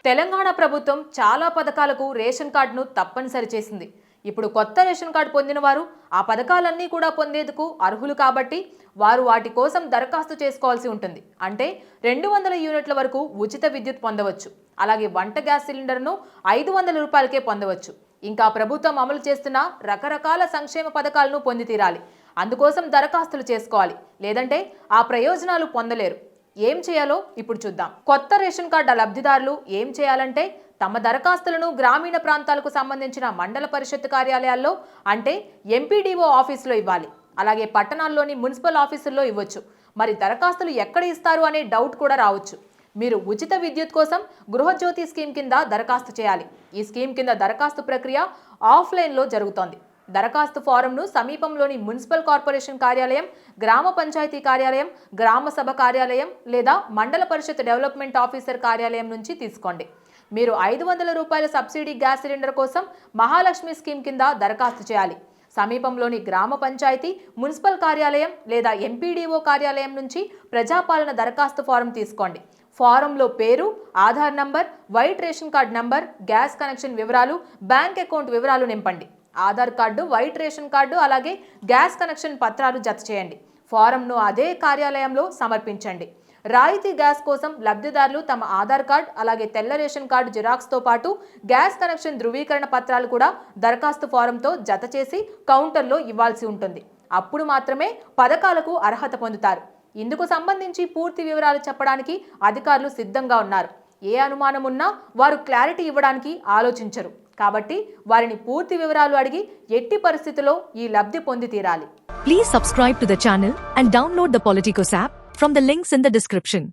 తెలంగాణ ప్రభుత్వం చాలా పథకాలకు రేషన్ కార్డును తప్పనిసరి చేసింది. ఇప్పుడు కొత్త రేషన్ కార్డు పొందిన వారు ఆ పథకాలన్నీ కూడా పొందేందుకు అర్హులు కాబట్టి వారు వాటి కోసం దరఖాస్తు చేసుకోవాల్సి ఉంటుంది. అంటే 200 యూనిట్ల వరకు ఉచిత విద్యుత్ పొందవచ్చు. అలాగే వంట గ్యాస్ సిలిండర్ను 500 రూపాయలకే పొందవచ్చు. ఇంకా ప్రభుత్వం అమలు చేస్తున్న రకరకాల సంక్షేమ పథకాలను పొంది తీరాలి. అందుకోసం దరఖాస్తులు చేసుకోవాలి, లేదంటే ఆ ప్రయోజనాలు పొందలేరు. ఏం చేయాలో ఇప్పుడు చూద్దాం. కొత్త రేషన్ కార్డు లబ్ధిదారులు ఏం చేయాలంటే తమ దరఖాస్తులను గ్రామీణ ప్రాంతాలకు సంబంధించిన మండల పరిషత్ కార్యాలయాల్లో అంటే ఎంపీడీఓ ఆఫీసులో ఇవ్వాలి. అలాగే పట్టణాల్లోని మున్సిపల్ ఆఫీసుల్లో ఇవ్వచ్చు. మరి దరఖాస్తులు ఎక్కడ ఇస్తారు అనే డౌట్ కూడా రావచ్చు. మీరు ఉచిత విద్యుత్ కోసం గృహజ్యోతి స్కీమ్ కింద దరఖాస్తు చేయాలి. ఈ స్కీమ్ కింద దరఖాస్తు ప్రక్రియ ఆఫ్లైన్లో జరుగుతోంది. దరఖాస్తు ఫారంను సమీపంలోని మున్సిపల్ కార్పొరేషన్ కార్యాలయం, గ్రామ పంచాయతీ కార్యాలయం, గ్రామ సభ కార్యాలయం లేదా మండల పరిషత్ డెవలప్మెంట్ ఆఫీసర్ కార్యాలయం నుంచి తీసుకోండి. మీరు 500 రూపాయల సబ్సిడీ గ్యాస్ సిలిండర్ కోసం మహాలక్ష్మి స్కీమ్ కింద దరఖాస్తు చేయాలి. సమీపంలోని గ్రామ పంచాయతీ, మున్సిపల్ కార్యాలయం లేదా ఎంపీడీఓ కార్యాలయం నుంచి ప్రజాపాలన దరఖాస్తు ఫారం తీసుకోండి. ఫారంలో పేరు, Aadhaar number, white ration card number, gas connection వివరాలు, బ్యాంక్ అకౌంట్ వివరాలు నింపండి. Aadhaar card, white ration card అలాగే గ్యాస్ కనెక్షన్ పత్రాలు జత చేయండి. ఫారంను అదే కార్యాలయంలో సమర్పించండి. రాయితీ గ్యాస్ కోసం లబ్ధిదారులు తమ ఆధార్ కార్డు అలాగే తెల్ల రేషన్ కార్డు జిరాక్స్తో పాటు గ్యాస్ కనెక్షన్ ధృవీకరణ పత్రాలు కూడా దరఖాస్తు ఫారంతో జత చేసి కౌంటర్లో ఇవ్వాల్సి ఉంటుంది. అప్పుడు మాత్రమే పథకాలకు అర్హత పొందుతారు. ఇందుకు సంబంధించి పూర్తి వివరాలు చెప్పడానికి అధికారులు సిద్ధంగా ఉన్నారు. ఏ అనుమానం ఉన్నా వారు క్లారిటీ ఇవ్వడానికి ఆలోచించరు. కాబట్టి వారిని పూర్తి వివరాలు అడిగి ఎట్టి పరిస్థితుల్లో ఈ లబ్ధి పొంది తీరాలి. Please subscribe to the channel and download the Politicos app from the links in the description.